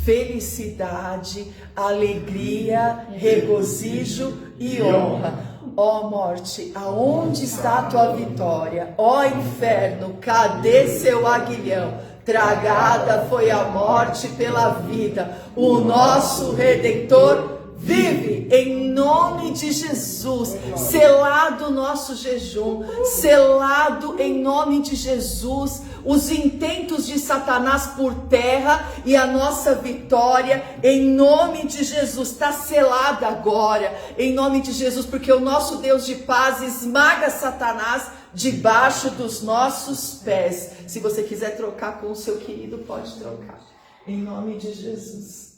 Felicidade, alegria, regozijo e honra. Ó morte, aonde está a tua vitória? Ó inferno, cadê seu aguilhão? Tragada foi a morte pela vida. O nosso Redentor vive em nome de Jesus. Selado o nosso jejum, selado em nome de Jesus os intentos de Satanás por terra e a nossa vitória em nome de Jesus está selada agora, em nome de Jesus, porque o nosso Deus de paz esmaga Satanás debaixo dos nossos pés. Se você quiser trocar com o seu querido, pode trocar, em nome de Jesus.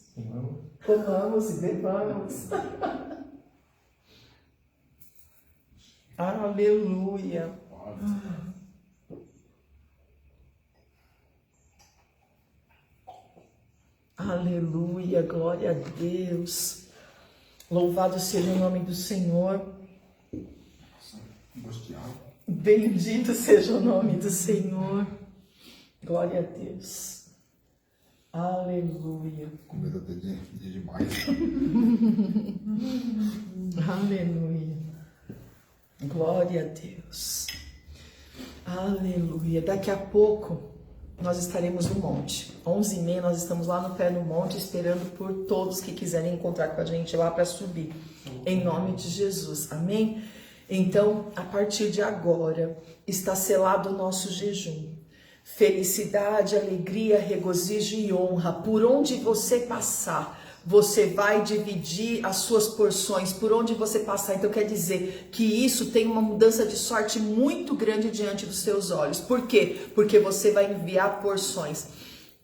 Comamos e bebamos. Aleluia. Aleluia, glória a Deus. Louvado seja o nome do Senhor. Bendito seja o nome do Senhor. Glória a Deus. Aleluia. Com medo até de demais. Aleluia. Glória a Deus. Aleluia. Daqui a pouco nós estaremos no monte. 11h30 nós estamos lá no pé do monte esperando por todos que quiserem encontrar com a gente lá para subir. Em nome de Jesus. Amém? Então, a partir de agora, está selado o nosso jejum. Felicidade, alegria, regozijo e honra. Por onde você passar, você vai dividir as suas porções. Por onde você passar. Então quer dizer que isso tem uma mudança de sorte muito grande diante dos seus olhos. Por quê? Porque você vai enviar porções.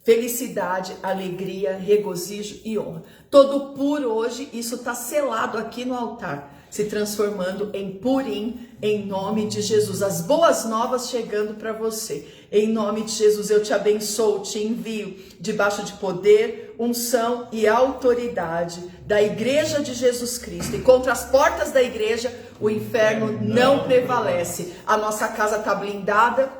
Felicidade, alegria, regozijo e honra. Todo por hoje, isso está selado aqui no altar, se transformando em Purim, em nome de Jesus. As boas novas chegando para você. Em nome de Jesus, eu te abençoo, te envio debaixo de poder, unção e autoridade da Igreja de Jesus Cristo. E contra as portas da igreja, o inferno não prevalece. A nossa casa está blindada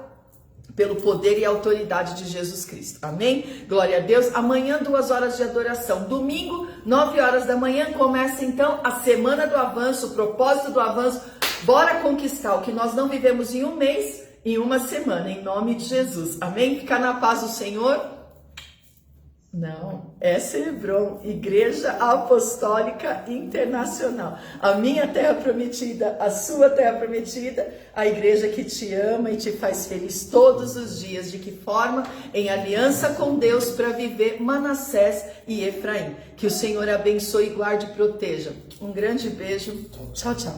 pelo poder e autoridade de Jesus Cristo. Amém? Glória a Deus. Amanhã 2 horas de adoração. Domingo, 9 horas da manhã, começa então a semana do avanço, o propósito do avanço. Bora conquistar o que nós não vivemos em um mês, em uma semana, em nome de Jesus. Amém? Ficar na paz do Senhor? Não, essa é Hebron, Igreja Apostólica Internacional. A minha terra prometida, a sua terra prometida, a igreja que te ama e te faz feliz todos os dias. De que forma? Em aliança com Deus para viver Manassés e Efraim. Que o Senhor abençoe, guarde e proteja. Um grande beijo. Tchau, tchau.